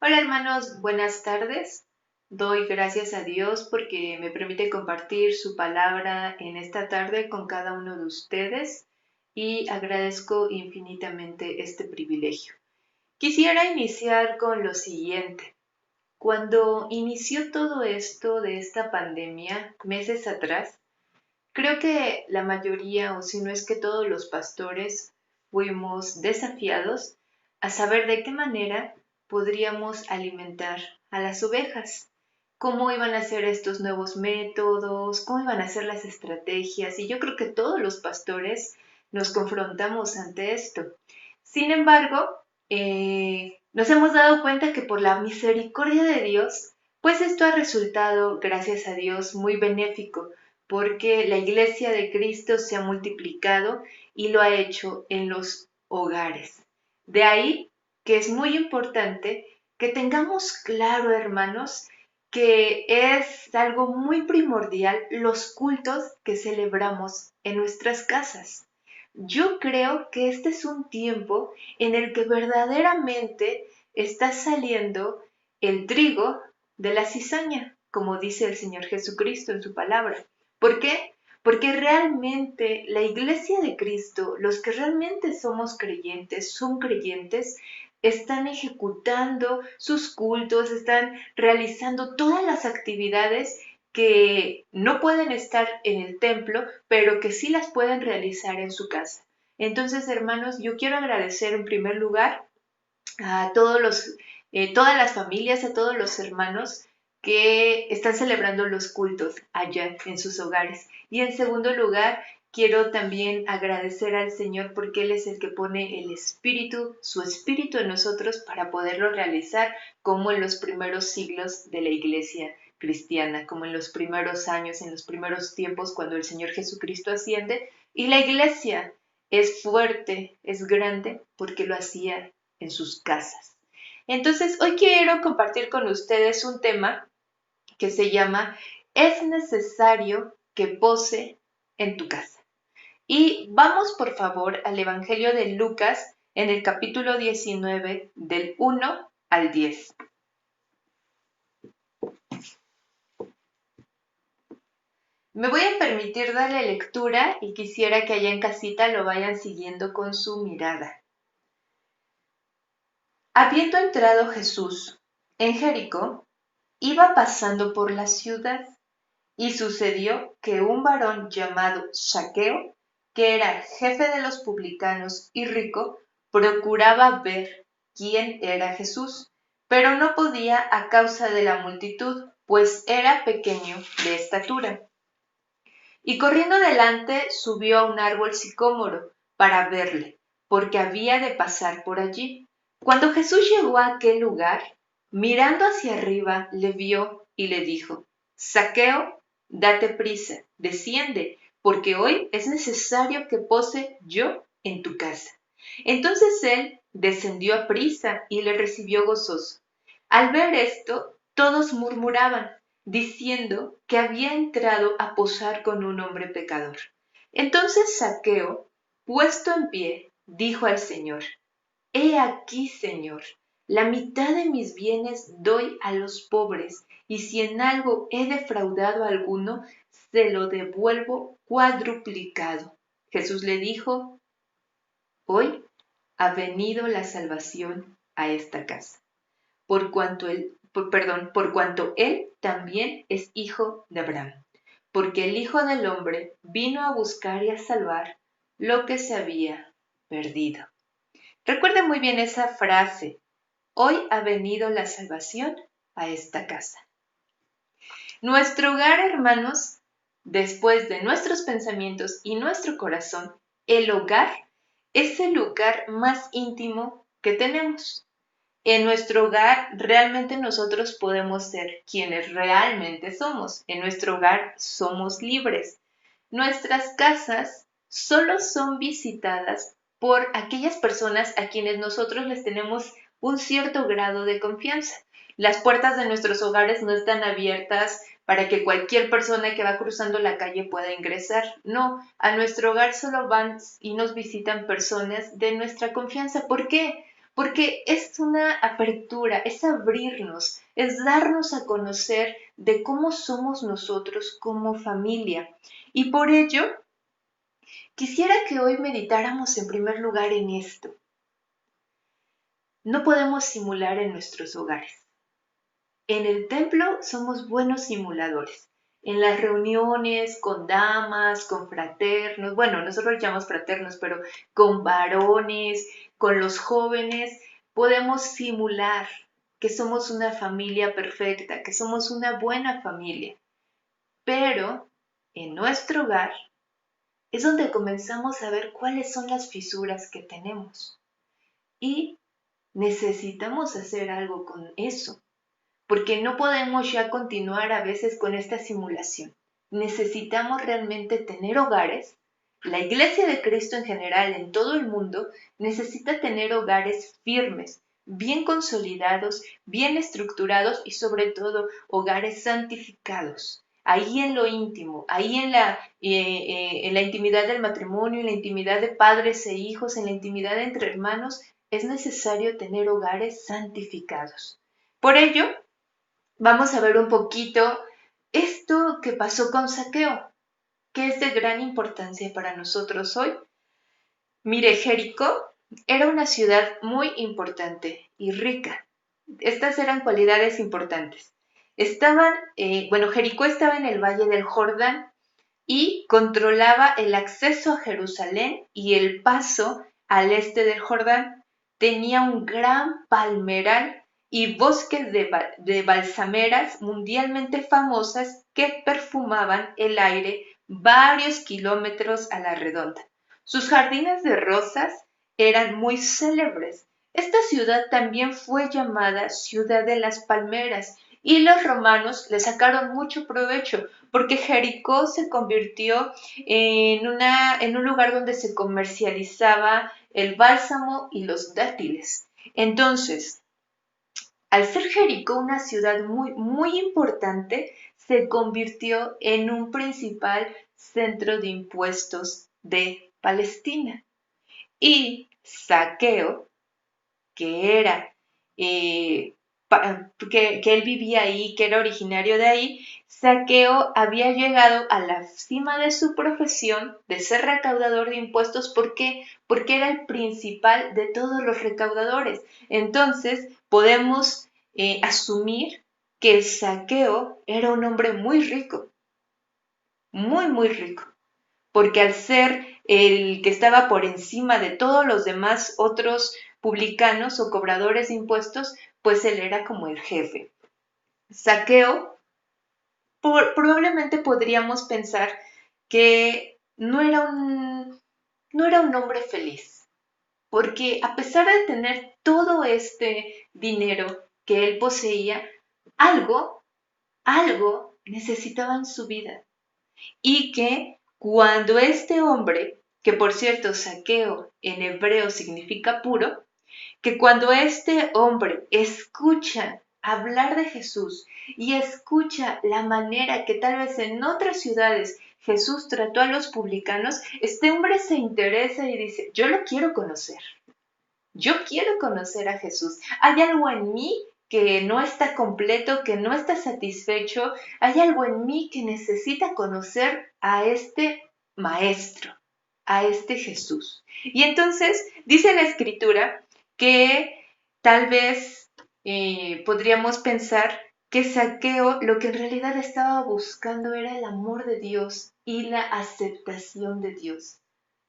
Hola hermanos, buenas tardes. Doy gracias a Dios porque me permite compartir su palabra en esta tarde con cada uno de ustedes y agradezco infinitamente este privilegio. Quisiera iniciar con lo siguiente. Cuando inició todo esto de esta pandemia meses atrás, creo que la mayoría, o si no es que todos los pastores, fuimos desafiados a saber de qué manera podríamos alimentar a las ovejas, cómo iban a ser estos nuevos métodos, cómo iban a ser las estrategias, y yo creo que todos los pastores nos confrontamos ante esto. Sin embargo, nos hemos dado cuenta que por la misericordia de Dios, pues esto ha resultado, gracias a Dios, muy benéfico porque la iglesia de Cristo se ha multiplicado y lo ha hecho en los hogares. De ahí que es muy importante que tengamos claro, hermanos, que es algo muy primordial los cultos que celebramos en nuestras casas. Yo creo que este es un tiempo en el que verdaderamente está saliendo el trigo de la cizaña, como dice el Señor Jesucristo en su palabra. ¿Por qué? Porque realmente la iglesia de Cristo, los que realmente somos creyentes, son creyentes, están ejecutando sus cultos, están realizando todas las actividades que no pueden estar en el templo, pero que sí las pueden realizar en su casa. Entonces, hermanos, yo quiero agradecer en primer lugar a todas las familias, a todos los hermanos que están celebrando los cultos allá en sus hogares. Y en segundo lugar, quiero también agradecer al Señor porque Él es el que pone el Espíritu, su Espíritu en nosotros para poderlo realizar como en los primeros siglos de la Iglesia cristiana, como en los primeros años, en los primeros tiempos cuando el Señor Jesucristo asciende y la Iglesia es fuerte, es grande porque lo hacía en sus casas. Entonces, hoy quiero compartir con ustedes un tema que se llama ¿Es necesario que pose en tu casa? Y vamos por favor al Evangelio de Lucas en el capítulo 19 del 1 al 10. Me voy a permitir darle lectura y quisiera que allá en casita lo vayan siguiendo con su mirada. Habiendo entrado Jesús en Jericó, iba pasando por la ciudad. Y sucedió que un varón llamado Zaqueo, que era jefe de los publicanos y rico, procuraba ver quién era Jesús, pero no podía a causa de la multitud, pues era pequeño de estatura. Y corriendo delante subió a un árbol sicómoro para verle, porque había de pasar por allí. Cuando Jesús llegó a aquel lugar, mirando hacia arriba, le vio y le dijo: Zaqueo, date prisa, desciende, porque hoy es necesario que pose yo en tu casa. Entonces él descendió a prisa y le recibió gozoso. Al ver esto, todos murmuraban, diciendo que había entrado a posar con un hombre pecador. Entonces Zaqueo, puesto en pie, dijo al Señor: He aquí, Señor, la mitad de mis bienes doy a los pobres, y si en algo he defraudado a alguno, se lo devuelvo cuadruplicado. Jesús le dijo: Hoy ha venido la salvación a esta casa, por cuanto él también es hijo de Abraham, porque el Hijo del Hombre vino a buscar y a salvar lo que se había perdido. Recuerda muy bien esa frase: hoy ha venido la salvación a esta casa. Nuestro hogar, hermanos, después de nuestros pensamientos y nuestro corazón, el hogar es el lugar más íntimo que tenemos. En nuestro hogar realmente nosotros podemos ser quienes realmente somos. En nuestro hogar somos libres. Nuestras casas solo son visitadas por aquellas personas a quienes nosotros les tenemos un cierto grado de confianza. Las puertas de nuestros hogares no están abiertas para que cualquier persona que va cruzando la calle pueda ingresar. No, a nuestro hogar solo van y nos visitan personas de nuestra confianza. ¿Por qué? porque es una apertura, es abrirnos, es darnos a conocer de cómo somos nosotros como familia. Y por ello, quisiera que hoy meditáramos en primer lugar en esto. No podemos simular en nuestros hogares. En el templo somos buenos simuladores. En las reuniones con damas, con fraternos, bueno, nosotros los llamamos fraternos, pero con varones, con los jóvenes, podemos simular que somos una familia perfecta, que somos una buena familia. Pero en nuestro hogar es donde comenzamos a ver cuáles son las fisuras que tenemos. Y necesitamos hacer algo con eso, porque no podemos ya continuar a veces con esta simulación. Necesitamos realmente tener hogares. La Iglesia de Cristo en general, en todo el mundo, necesita tener hogares firmes, bien consolidados, bien estructurados y sobre todo hogares santificados. Ahí en lo íntimo, ahí en la intimidad del matrimonio, en la intimidad de padres e hijos, en la intimidad entre hermanos, es necesario tener hogares santificados. Por ello, vamos a ver un poquito esto que pasó con Zaqueo, que es de gran importancia para nosotros hoy. Mire, Jericó era una ciudad muy importante y rica. Estas eran cualidades importantes. Jericó estaba en el valle del Jordán y controlaba el acceso a Jerusalén y el paso al este del Jordán. Tenía un gran palmeral y bosques de balsameras mundialmente famosas que perfumaban el aire varios kilómetros a la redonda. Sus jardines de rosas eran muy célebres. Esta ciudad también fue llamada Ciudad de las Palmeras y los romanos le sacaron mucho provecho porque Jericó se convirtió en un lugar donde se comercializaba el bálsamo y los dátiles. Entonces, al ser Jericó una ciudad muy, muy importante, se convirtió en un principal centro de impuestos de Palestina. Y Zaqueo, que era que él vivía ahí, que era originario de ahí, Zaqueo había llegado a la cima de su profesión de ser recaudador de impuestos. ¿Por qué? Porque era el principal de todos los recaudadores. Entonces, podemos asumir que Zaqueo era un hombre muy rico, muy, muy rico, porque al ser el que estaba por encima de todos los demás otros publicanos o cobradores de impuestos, pues él era como el jefe. Zaqueo, probablemente podríamos pensar que no era un hombre feliz, porque a pesar de tener todo este dinero que él poseía, algo necesitaba en su vida. Y que cuando este hombre, que por cierto Zaqueo en hebreo significa puro, que cuando este hombre escucha hablar de Jesús y escucha la manera que tal vez en otras ciudades Jesús trató a los publicanos, este hombre se interesa y dice, yo quiero conocer a Jesús. Hay algo en mí que no está completo, que no está satisfecho. Hay algo en mí que necesita conocer a este maestro, a este Jesús. Y entonces dice la escritura que tal vez podríamos pensar que Zaqueo lo que en realidad estaba buscando era el amor de Dios y la aceptación de Dios.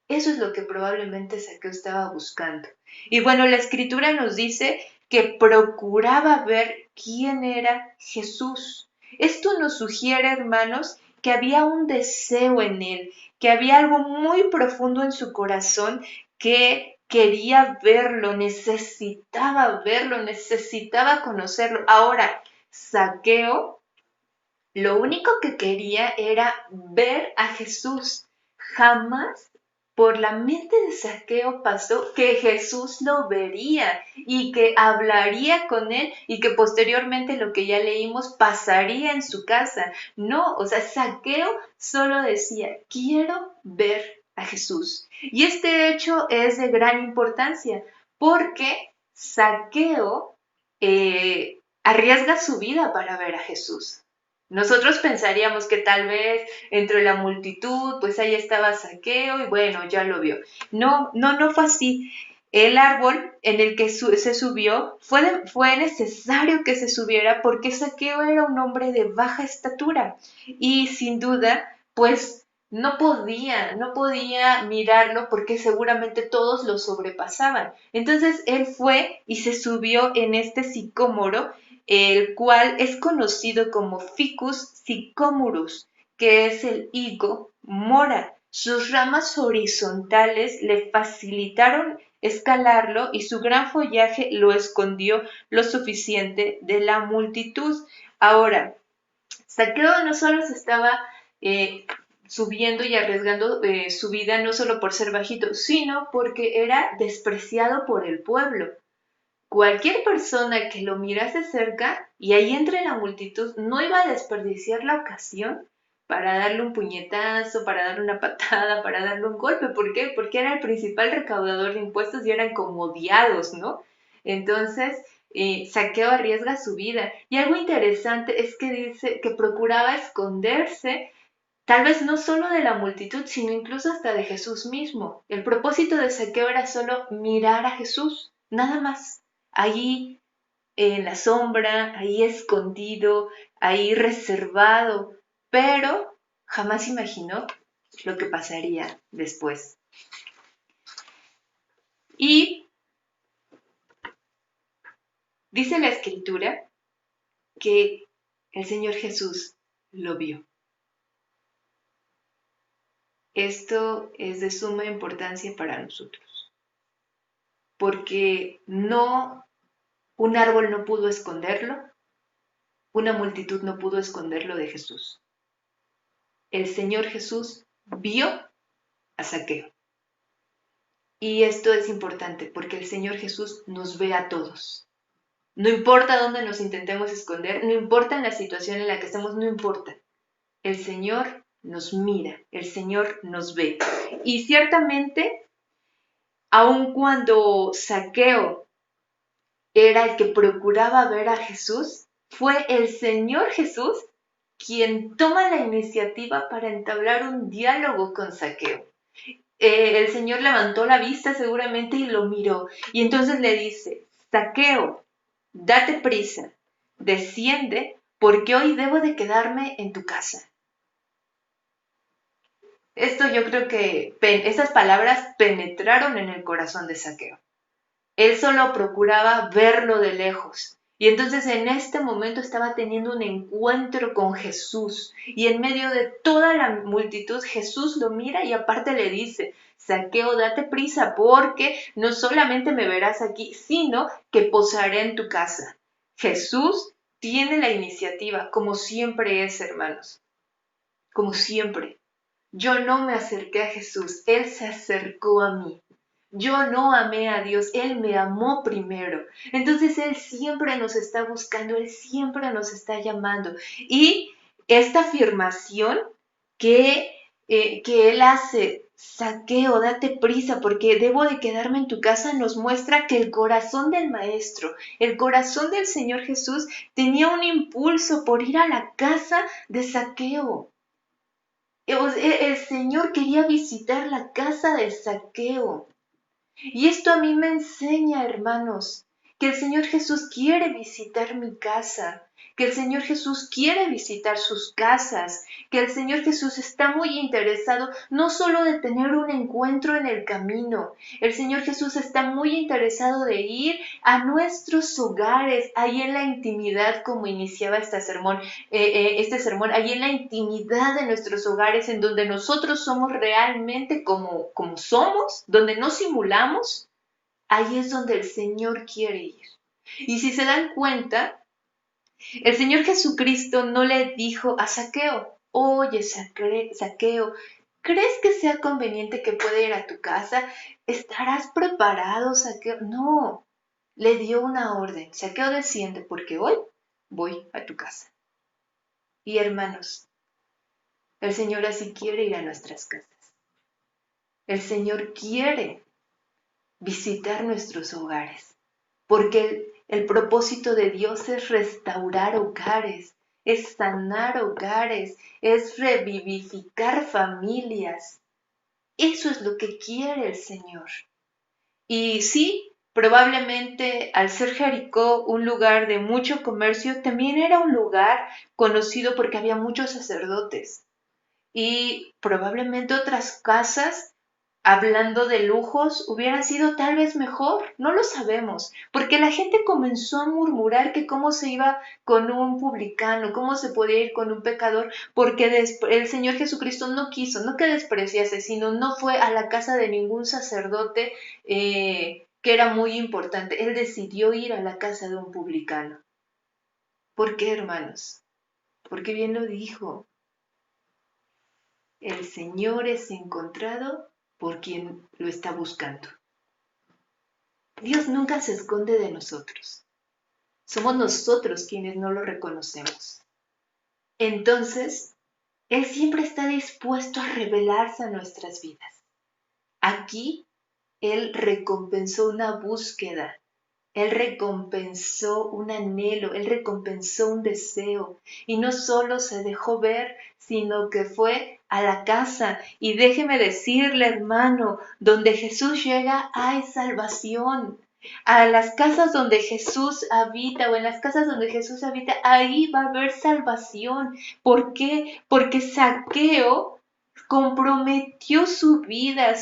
Eso es lo que probablemente Zaqueo estaba buscando. Y bueno, la escritura nos dice que procuraba ver quién era Jesús. Esto nos sugiere, hermanos, que había un deseo en él, que había algo muy profundo en su corazón que quería verlo, necesitaba conocerlo. Ahora, Zaqueo, lo único que quería era ver a Jesús. Jamás por la mente de Zaqueo pasó que Jesús lo vería y que hablaría con él y que posteriormente lo que ya leímos pasaría en su casa. No, o sea, Zaqueo solo decía, quiero ver a Jesús. Y este hecho es de gran importancia porque Zaqueo arriesga su vida para ver a Jesús. Nosotros pensaríamos que tal vez entre la multitud, pues ahí estaba Zaqueo y bueno, ya lo vio. No, no fue así. El árbol en el que se subió fue necesario que se subiera porque Zaqueo era un hombre de baja estatura y sin duda, pues no podía mirarlo porque seguramente todos lo sobrepasaban. Entonces él fue y se subió en este sicómoro, el cual es conocido como Ficus sicomurus, que es el higo mora. Sus ramas horizontales le facilitaron escalarlo y su gran follaje lo escondió lo suficiente de la multitud. Ahora, Zaqueo no solo se estaba subiendo y arriesgando su vida no solo por ser bajito, sino porque era despreciado por el pueblo. Cualquier persona que lo mirase cerca y ahí entre la multitud no iba a desperdiciar la ocasión para darle un puñetazo, para darle una patada, para darle un golpe. ¿Por qué? Porque era el principal recaudador de impuestos y eran como odiados, ¿no? Entonces, Zaqueo arriesga su vida. Y algo interesante es que dice que procuraba esconderse, tal vez no solo de la multitud, sino incluso hasta de Jesús mismo. El propósito de Zaqueo era solo mirar a Jesús, nada más. Allí en la sombra, ahí escondido, ahí reservado, pero jamás imaginó lo que pasaría después. Y dice la escritura que el Señor Jesús lo vio. Esto es de suma importancia para nosotros, porque un árbol no pudo esconderlo, una multitud no pudo esconderlo de Jesús. El Señor Jesús vio a Zaqueo. Y esto es importante porque el Señor Jesús nos ve a todos. No importa dónde nos intentemos esconder, no importa en la situación en la que estemos, no importa. El Señor nos mira, el Señor nos ve. Y ciertamente, aun cuando Zaqueo era el que procuraba ver a Jesús, fue el Señor Jesús quien toma la iniciativa para entablar un diálogo con Zaqueo. El Señor levantó la vista seguramente y lo miró. Y entonces le dice, Zaqueo, date prisa, desciende, porque hoy debo de quedarme en tu casa. Esto yo creo que esas palabras penetraron en el corazón de Zaqueo. Él solo procuraba verlo de lejos. Y entonces en este momento estaba teniendo un encuentro con Jesús. Y en medio de toda la multitud, Jesús lo mira y aparte le dice, Zaqueo, date prisa porque no solamente me verás aquí, sino que posaré en tu casa. Jesús tiene la iniciativa, como siempre es, hermanos. Como siempre. Yo no me acerqué a Jesús, Él se acercó a mí. Yo no amé a Dios, Él me amó primero. Entonces Él siempre nos está buscando, Él siempre nos está llamando. Y esta afirmación que Él hace, Zaqueo, date prisa porque debo de quedarme en tu casa, nos muestra que el corazón del Maestro, el corazón del Señor Jesús tenía un impulso por ir a la casa de Zaqueo. El Señor quería visitar la casa de Zaqueo. Y esto a mí me enseña, hermanos, que el Señor Jesús quiere visitar mi casa, que el Señor Jesús quiere visitar sus casas, que el Señor Jesús está muy interesado no solo de tener un encuentro en el camino, el Señor Jesús está muy interesado de ir a nuestros hogares, ahí en la intimidad, como iniciaba este sermón, ahí en la intimidad de nuestros hogares, en donde nosotros somos realmente como somos, donde no simulamos. Ahí es donde el Señor quiere ir. Y si se dan cuenta, el Señor Jesucristo no le dijo a Zaqueo, oye, Zaqueo, ¿crees que sea conveniente que pueda ir a tu casa? ¿Estarás preparado, Zaqueo? No, le dio una orden. Zaqueo, desciende porque hoy voy a tu casa. Y hermanos, el Señor así quiere ir a nuestras casas. El Señor quiere visitar nuestros hogares. porque el propósito de Dios es restaurar hogares, es sanar hogares, es revivificar familias. Eso es lo que quiere el Señor. Y sí, probablemente al ser Jericó un lugar de mucho comercio, también era un lugar conocido porque había muchos sacerdotes. Y probablemente otras casas, hablando de lujos, hubieran sido tal vez mejor, no lo sabemos, porque la gente comenzó a murmurar que cómo se iba con un publicano, cómo se podía ir con un pecador, porque el Señor Jesucristo no quiso, no que despreciase, sino no fue a la casa de ningún sacerdote que era muy importante. Él decidió ir a la casa de un publicano. ¿Por qué, hermanos? Porque bien lo dijo. El Señor es encontrado por quien lo está buscando. Dios nunca se esconde de nosotros. Somos nosotros quienes no lo reconocemos. Entonces, Él siempre está dispuesto a revelarse a nuestras vidas. Aquí, Él recompensó una búsqueda. Él recompensó un anhelo, Él recompensó un deseo y no solo se dejó ver, sino que fue a la casa. Y déjeme decirle, hermano, donde Jesús llega hay salvación. A las casas donde Jesús habita o en las casas donde Jesús habita, ahí va a haber salvación. ¿Por qué? Porque Zaqueo comprometió su vida,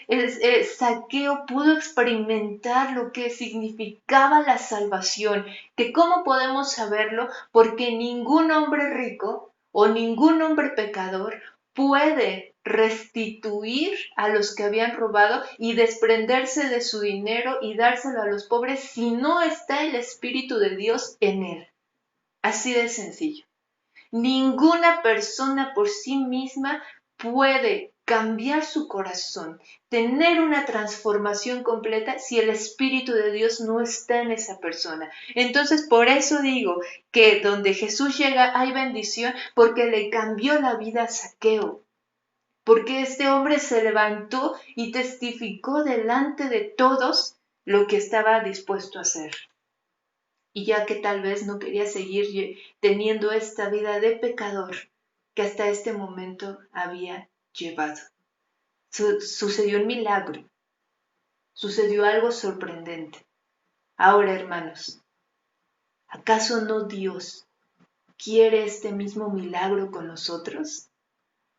el Zaqueo pudo experimentar lo que significaba la salvación, que cómo podemos saberlo, porque ningún hombre rico o ningún hombre pecador puede restituir a los que habían robado y desprenderse de su dinero y dárselo a los pobres si no está el Espíritu de Dios en él. Así de sencillo. Ninguna persona por sí misma puede cambiar su corazón, tener una transformación completa si el Espíritu de Dios no está en esa persona. Entonces, por eso digo que donde Jesús llega hay bendición, porque le cambió la vida a Zaqueo. Porque este hombre se levantó y testificó delante de todos lo que estaba dispuesto a hacer. Y ya que tal vez no quería seguir teniendo esta vida de pecador que hasta este momento había llevado. Sucedió un milagro, sucedió algo sorprendente. Ahora, hermanos, ¿acaso no Dios quiere este mismo milagro con nosotros?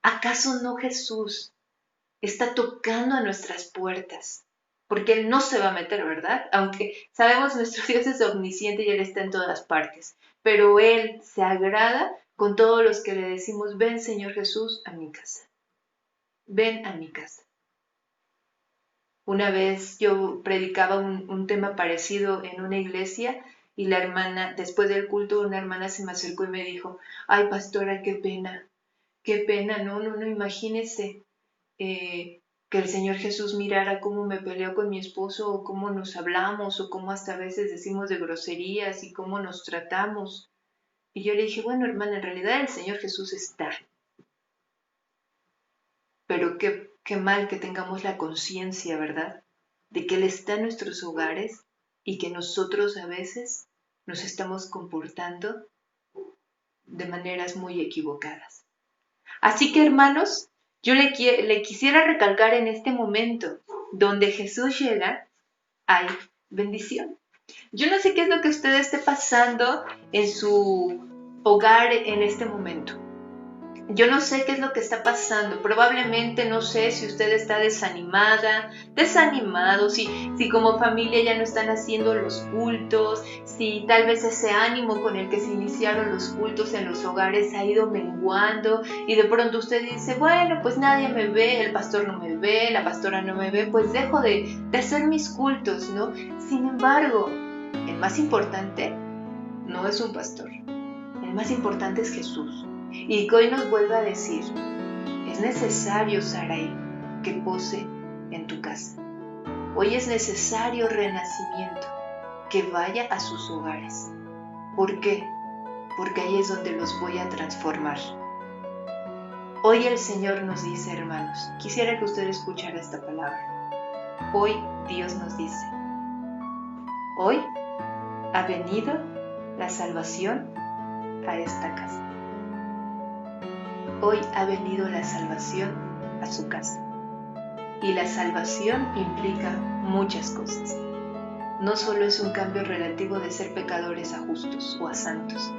¿Acaso no Jesús está tocando a nuestras puertas? Porque Él no se va a meter, ¿verdad? Aunque sabemos nuestro Dios es omnisciente y Él está en todas partes. Pero Él se agrada con todos los que le decimos, ven Señor Jesús a mi casa. Ven a mi casa. Una vez yo predicaba un tema parecido en una iglesia y la hermana, después del culto, una hermana se me acercó y me dijo, ay pastora, qué pena, no, imagínese. Que el Señor Jesús mirara cómo me peleo con mi esposo o cómo nos hablamos o cómo hasta a veces decimos de groserías y cómo nos tratamos. Y yo le dije, bueno hermana, en realidad el Señor Jesús está. Pero qué mal que tengamos la conciencia, ¿verdad? De que Él está en nuestros hogares y que nosotros a veces nos estamos comportando de maneras muy equivocadas. Así que hermanos, yo le quisiera recalcar en este momento, donde Jesús llega, hay bendición. Yo no sé qué es lo que usted esté pasando en su hogar en este momento. Yo no sé qué es lo que está pasando. Probablemente no sé si usted está desanimado, si como familia ya no están haciendo los cultos, si tal vez ese ánimo con el que se iniciaron los cultos en los hogares ha ido menguando y de pronto usted dice, bueno, pues nadie me ve, el pastor no me ve, la pastora no me ve, pues dejo de hacer mis cultos, ¿no? Sin embargo, el más importante no es un pastor, el más importante es Jesús. Y que hoy nos vuelve a decir, es necesario, Sarai, que pose en tu casa. Hoy es necesario renacimiento, que vaya a sus hogares. ¿Por qué? Porque ahí es donde los voy a transformar. Hoy el Señor nos dice, hermanos, quisiera que usted escuchara esta palabra. Hoy Dios nos dice, Hoy ha venido la salvación a esta casa. Hoy ha venido la salvación a su casa. Y la salvación implica muchas cosas. No solo es un cambio relativo de ser pecadores a justos o a santos,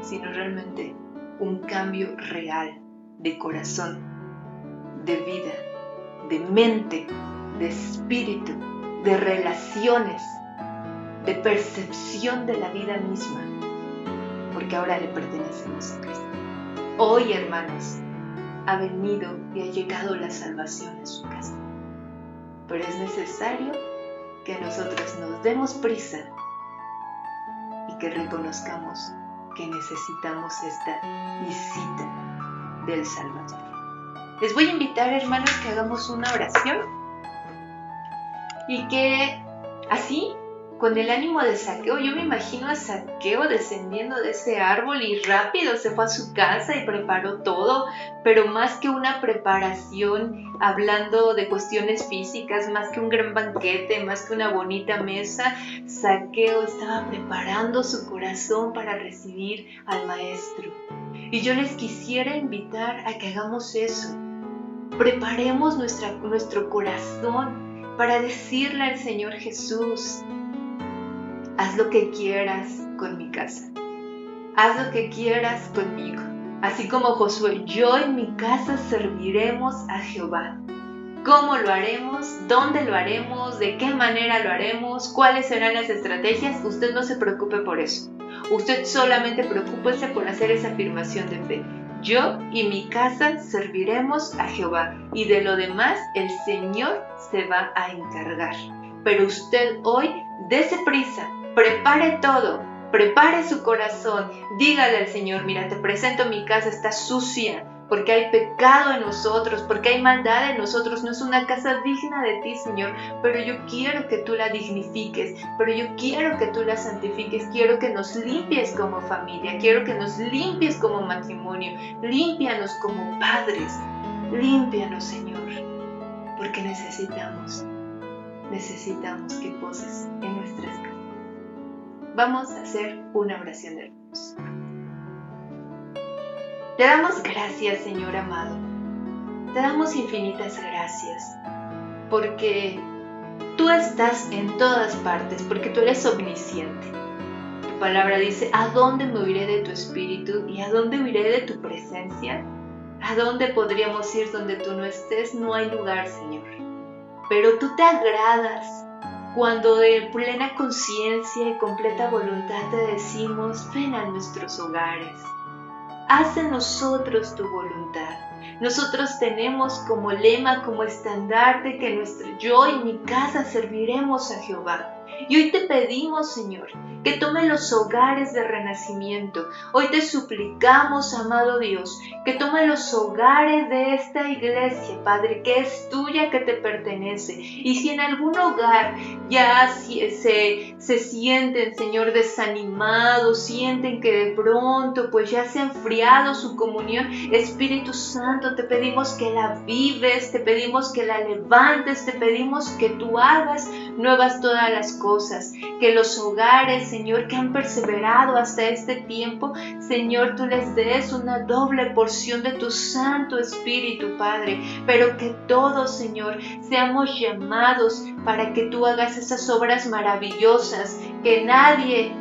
sino realmente un cambio real de corazón, de vida, de mente, de espíritu, de relaciones, de percepción de la vida misma, porque ahora le pertenecemos a Cristo. Hoy, hermanos, ha venido y ha llegado la salvación a su casa. Pero es necesario que nosotros nos demos prisa y que reconozcamos que necesitamos esta visita del Salvador. Les voy a invitar, hermanos, que hagamos una oración y que así, con el ánimo de Zaqueo, yo me imagino a Zaqueo descendiendo de ese árbol y rápido se fue a su casa y preparó todo, pero más que una preparación, hablando de cuestiones físicas, más que un gran banquete, más que una bonita mesa, Zaqueo estaba preparando su corazón para recibir al Maestro. Y yo les quisiera invitar a que hagamos eso. Preparemos nuestro corazón para decirle al Señor Jesús: haz lo que quieras con mi casa. Haz lo que quieras conmigo. Así como Josué, yo en mi casa serviremos a Jehová. ¿Cómo lo haremos? ¿Dónde lo haremos? ¿De qué manera lo haremos? ¿Cuáles serán las estrategias? Usted no se preocupe por eso. Usted solamente preocúpese por hacer esa afirmación de fe. Yo y mi casa serviremos a Jehová. Y de lo demás el Señor se va a encargar. Pero usted hoy, dése prisa. Prepare todo, prepare su corazón, dígale al Señor: mira, te presento mi casa, está sucia, porque hay pecado en nosotros, porque hay maldad en nosotros, no es una casa digna de ti, Señor, pero yo quiero que tú la dignifiques, pero yo quiero que tú la santifiques, quiero que nos limpies como familia, quiero que nos limpies como matrimonio, límpianos como padres, límpianos, Señor, porque necesitamos que poses en nuestras casas. Vamos a hacer una oración de hermanos. Te damos gracias, Señor amado. Te damos infinitas gracias porque tú estás en todas partes, porque tú eres omnisciente. Tu palabra dice: ¿a dónde me huiré de tu espíritu y a dónde huiré de tu presencia? ¿A dónde podríamos ir donde tú no estés? No hay lugar, Señor. Pero tú te agradas cuando de plena conciencia y completa voluntad te decimos: ven a nuestros hogares, haz en nosotros tu voluntad. Nosotros tenemos como lema, como estandarte, que yo y mi casa serviremos a Jehová. Y hoy te pedimos, Señor, que tome los hogares de renacimiento. Hoy te suplicamos, amado Dios, que tome los hogares de esta iglesia, Padre, que es tuya, que te pertenece. Y si en algún hogar ya se sienten, Señor, desanimados, sienten que de pronto pues ya se ha enfriado su comunión, Espíritu Santo, te pedimos que la avives, te pedimos que la levantes, te pedimos que tú hagas nuevas todas las cosas, que los hogares, Señor, que han perseverado hasta este tiempo, Señor, tú les des una doble porción de tu Santo Espíritu, Padre, pero que todos, Señor, seamos llamados para que tú hagas esas obras maravillosas que nadie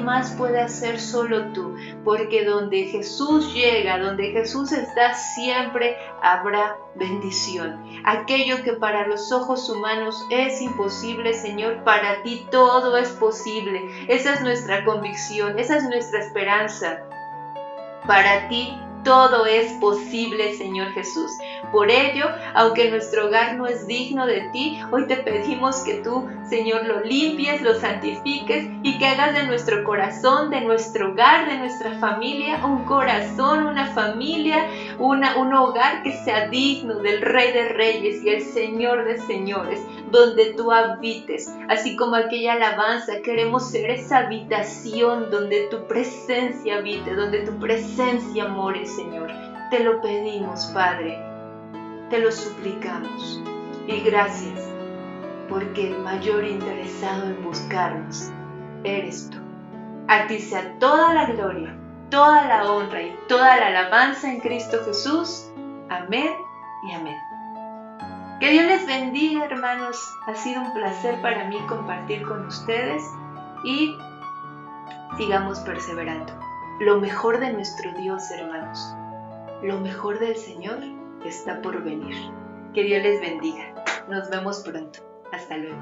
más puede hacer, solo tú, porque donde Jesús llega, donde Jesús está, siempre habrá bendición. Aquello que para los ojos humanos es imposible, Señor, para ti todo es posible. Esa es nuestra convicción, esa es nuestra esperanza. Para ti todo es posible, Señor Jesús. Por ello, aunque nuestro hogar no es digno de ti, hoy te pedimos que tú, Señor, lo limpies, lo santifiques y que hagas de nuestro corazón, de nuestro hogar, de nuestra familia, un corazón, una familia, un hogar que sea digno del Rey de Reyes y el Señor de Señores, donde tú habites. Así como aquella alabanza, queremos ser esa habitación donde tu presencia habite, donde tu presencia more, Señor. Te lo pedimos, Padre, te lo suplicamos. Y gracias porque el mayor interesado en buscarnos eres tú. A ti sea toda la gloria, toda la honra y toda la alabanza en Cristo Jesús. Amén y amén. Que Dios les bendiga, hermanos. Ha sido un placer para mí compartir con ustedes y sigamos perseverando. Lo mejor de nuestro Dios, hermanos, lo mejor del Señor está por venir. Que Dios les bendiga. Nos vemos pronto. Hasta luego.